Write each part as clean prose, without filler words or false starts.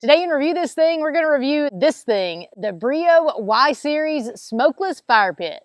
Today in Review This Thing, we're going to review this thing, the BREEO Y-Series Smokeless Fire Pit.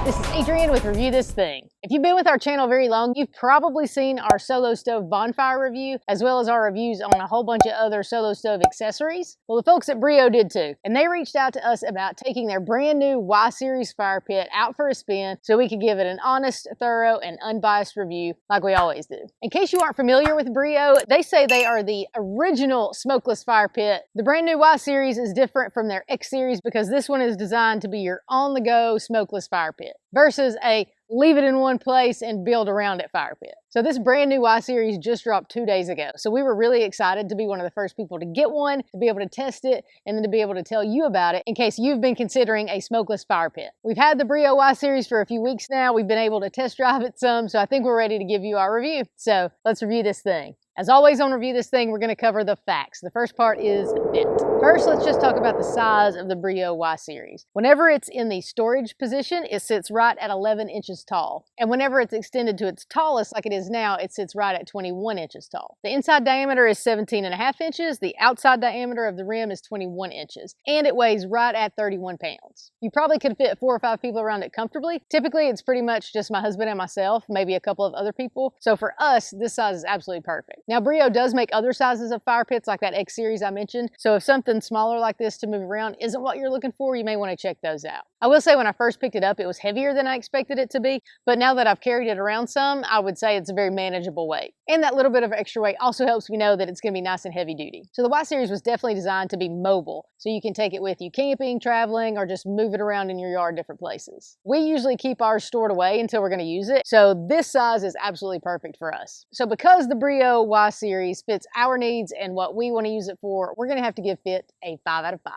This is Adrian with Review This Thing. If you've been with our channel very long, you've probably seen our solo stove bonfire review, as well as our reviews on a whole bunch of other solo stove accessories. Well, the folks at BREEO did too, and they reached out to us about taking their brand new Y-Series fire pit out for a spin so we could give it an honest, thorough, and unbiased review like we always do. In case you aren't familiar with BREEO, they say they are the original smokeless fire pit. The brand new Y-Series is different from their X-Series because this one is designed to be your on-the-go smokeless fire pit versus a leave it in one place and build around it fire pit. So this brand new Y-Series just dropped 2 days ago. So we were really excited to be one of the first people to get one, to be able to test it, and then to be able to tell you about it in case you've been considering a smokeless fire pit. We've had the BREEO Y-Series for a few weeks now. We've been able to test drive it some, so I think we're ready to give you our review. So let's review this thing. As always on Review This Thing, we're going to cover the facts. The first part is fit. First, let's just talk about the size of the BREEO Y-Series. Whenever it's in the storage position, it sits right at 11 inches tall. And whenever it's extended to its tallest, like it is now, it sits right at 21 inches tall. The inside diameter is 17.5 inches. The outside diameter of the rim is 21 inches. And it weighs right at 31 pounds. You probably could fit 4 or 5 people around it comfortably. Typically, it's pretty much just my husband and myself, maybe a couple of other people. So for us, this size is absolutely perfect. Now, BREEO does make other sizes of fire pits like that X-Series I mentioned, so if something smaller like this to move around isn't what you're looking for, you may want to check those out. I will say when I first picked it up, it was heavier than I expected it to be, but now that I've carried it around some, I would say it's a very manageable weight. And that little bit of extra weight also helps me know that it's going to be nice and heavy duty. So the Y-Series was definitely designed to be mobile, so you can take it with you camping, traveling, or just move it around in your yard different places. We usually keep ours stored away until we're going to use it, so this size is absolutely perfect for us. So because the BREEO Y-Series fits our needs and what we want to use it for, we're going to have to give fit a 5 out of 5.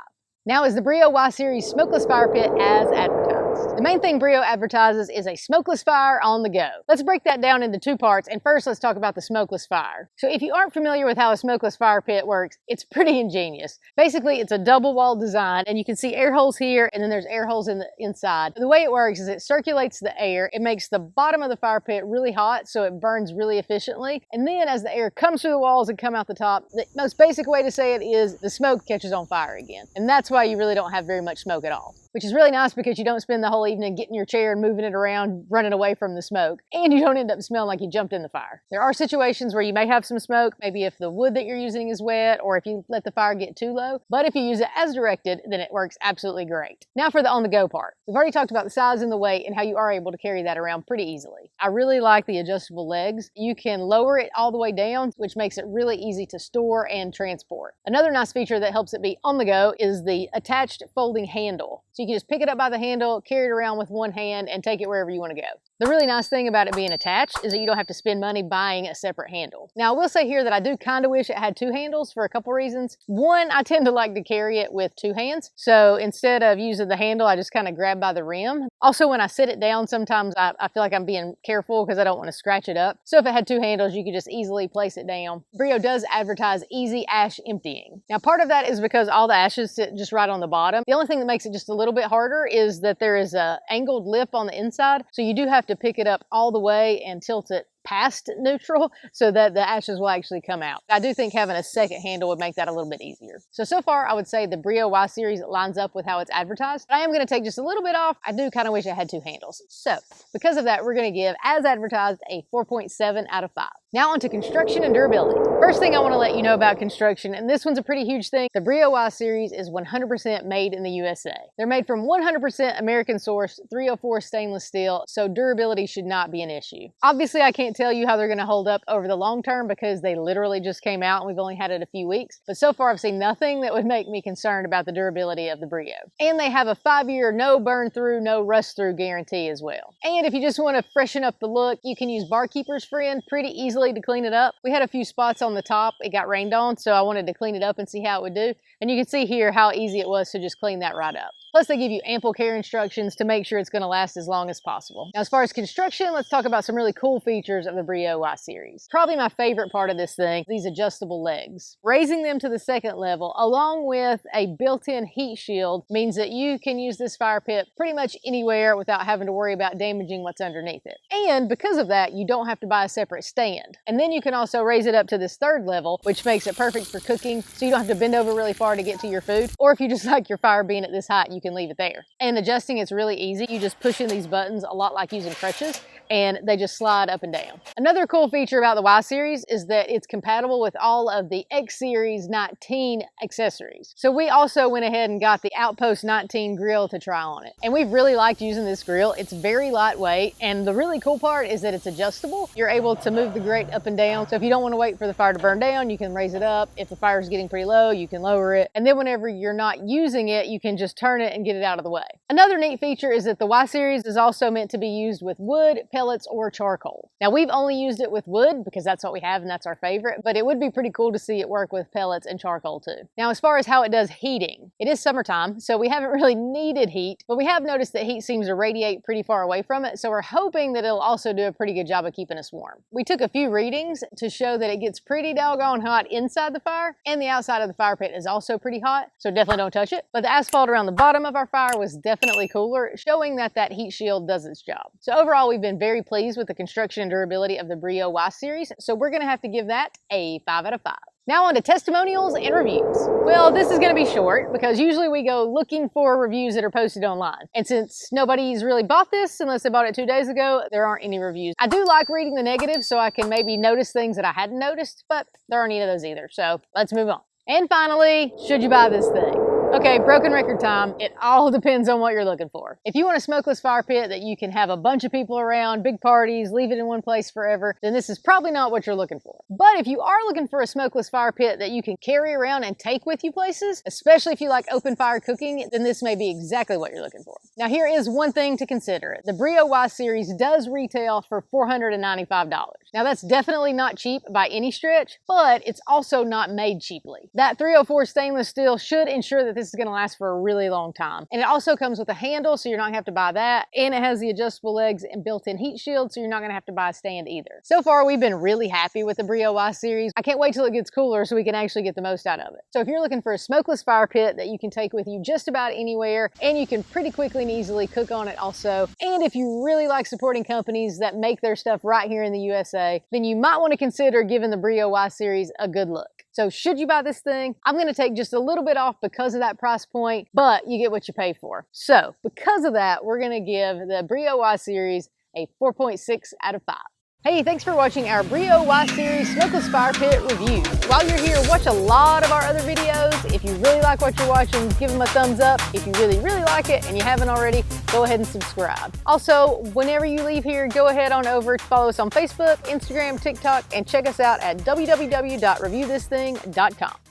Now, is the BREEO Y-Series smokeless fire pit as advertised? The main thing BREEO advertises is a smokeless fire on the go. Let's break that down into 2 parts, and first let's talk about the smokeless fire. So if you aren't familiar with how a smokeless fire pit works, it's pretty ingenious. Basically, it's a double wall design, and you can see air holes here, and then there's air holes in the inside. The way it works is it circulates the air, it makes the bottom of the fire pit really hot, so it burns really efficiently, and then as the air comes through the walls and come out the top, the most basic way to say it is the smoke catches on fire again. And that's why you really don't have very much smoke at all. Which is really nice because you don't spend the whole evening getting your chair and moving it around, running away from the smoke, and you don't end up smelling like you jumped in the fire. There are situations where you may have some smoke, maybe if the wood that you're using is wet or if you let the fire get too low, but if you use it as directed, then it works absolutely great. Now for the on-the-go part. We've already talked about the size and the weight and how you are able to carry that around pretty easily. I really like the adjustable legs. You can lower it all the way down, which makes it really easy to store and transport. Another nice feature that helps it be on the go is the attached folding handle. So you can just pick it up by the handle, carry it around with one hand, and take it wherever you want to go. The really nice thing about it being attached is that you don't have to spend money buying a separate handle. Now, I will say here that I do kind of wish it had 2 handles for a couple reasons. One, I tend to like to carry it with 2 hands. So instead of using the handle, I just kind of grab by the rim. Also, when I sit it down, sometimes I feel like I'm being careful because I don't want to scratch it up. So if it had 2 handles, you could just easily place it down. BREEO does advertise easy ash emptying. Now, part of that is because all the ashes sit just right on the bottom. The only thing that makes it just a little bit harder is that there is a angled lip on the inside. So you do have to pick it up all the way and tilt it past neutral so that the ashes will actually come out. I do think having a second handle would make that a little bit easier. So far I would say the BREEO Y-Series lines up with how it's advertised. But I am going to take just a little bit off. I do kind of wish I had 2 handles. So because of that, we're going to give, as advertised, a 4.7 out of 5. Now on to construction and durability. First thing I want to let you know about construction, and this one's a pretty huge thing, the BREEO Y-Series is 100% made in the USA. They're made from 100% American sourced 304 stainless steel, so durability should not be an issue. Obviously, I can't tell you how they're going to hold up over the long term because they literally just came out and we've only had it a few weeks, but so far I've seen nothing that would make me concerned about the durability of the BREEO. And they have a 5-year no burn through, no rust through guarantee as well. And if you just want to freshen up the look, you can use Barkeeper's Friend pretty easily to clean it up. We had a few spots on the top it got rained on, so I wanted to clean it up and see how it would do. And you can see here how easy it was to just clean that right up. Plus, they give you ample care instructions to make sure it's going to last as long as possible. Now, as far as construction, let's talk about some really cool features of the BREEO Y-Series. Probably my favorite part of this thing, these adjustable legs. Raising them to the second level, along with a built-in heat shield, means that you can use this fire pit pretty much anywhere without having to worry about damaging what's underneath it. And because of that, you don't have to buy a separate stand. And then you can also raise it up to this third level, which makes it perfect for cooking, so you don't have to bend over really far to get to your food. Or if you just like your fire being at this height, you can leave it there. And adjusting it's really easy. You just push in these buttons a lot like using crutches, and they just slide up and down. Another cool feature about the Y-Series is that it's compatible with all of the X-Series 19 accessories. So we also went ahead and got the Outpost 19 grill to try on it. And we've really liked using this grill. It's very lightweight, and the really cool part is that it's adjustable. You're able to move the grate up and down. So if you don't want to wait for the fire to burn down, you can raise it up. If the fire is getting pretty low, you can lower it. And then whenever you're not using it, you can just turn it and get it out of the way. Another neat feature is that the Y-Series is also meant to be used with wood, pellets, or charcoal. Now, we've only used it with wood because that's what we have and that's our favorite, but it would be pretty cool to see it work with pellets and charcoal too. Now, as far as how it does heating, it is summertime, so we haven't really needed heat, but we have noticed that heat seems to radiate pretty far away from it, so we're hoping that it'll also do a pretty good job of keeping us warm. We took a few readings to show that it gets pretty doggone hot inside the fire, and the outside of the fire pit is also pretty hot, so definitely don't touch it. But the asphalt around the bottom of our fire was definitely cooler, showing that that heat shield does its job. So overall, we've been very pleased with the construction and durability of the BREEO Y-Series, so we're going to have to give that a 5 out of 5. Now on to testimonials and reviews. Well, this is going to be short because usually we go looking for reviews that are posted online. And since nobody's really bought this, unless they bought it 2 days ago, there aren't any reviews. I do like reading the negatives so I can maybe notice things that I hadn't noticed, but there aren't any of those either. So let's move on. And finally, should you buy this thing? Okay, broken record time. It all depends on what you're looking for. If you want a smokeless fire pit that you can have a bunch of people around, big parties, leave it in one place forever, then this is probably not what you're looking for. But if you are looking for a smokeless fire pit that you can carry around and take with you places, especially if you like open fire cooking, then this may be exactly what you're looking for. Now here is one thing to consider. The BREEO Y-Series does retail for $495. Now that's definitely not cheap by any stretch, but it's also not made cheaply. That 304 stainless steel should ensure that this is going to last for a really long time. And it also comes with a handle, so you're not going to have to buy that. And it has the adjustable legs and built-in heat shield, so you're not going to have to buy a stand either. So far, we've been really happy with the BREEO Y-Series. I can't wait till it gets cooler so we can actually get the most out of it. So if you're looking for a smokeless fire pit that you can take with you just about anywhere, and you can pretty quickly and easily cook on it also, and if you really like supporting companies that make their stuff right here in the USA, then you might want to consider giving the BREEO Y-Series a good look. So should you buy this thing? I'm going to take just a little bit off because of that price point, but you get what you pay for. So because of that, we're going to give the BREEO Y-Series a 4.6 out of 5. Hey, thanks for watching our BREEO Y-Series Smokeless Fire Pit review. While you're here, watch a lot of our other videos. If you really like what you're watching, give them a thumbs up. If you really like it and you haven't already, go ahead and subscribe. Also, whenever you leave here, go ahead on over to follow us on Facebook, Instagram, TikTok, and check us out at www.reviewthisthing.com.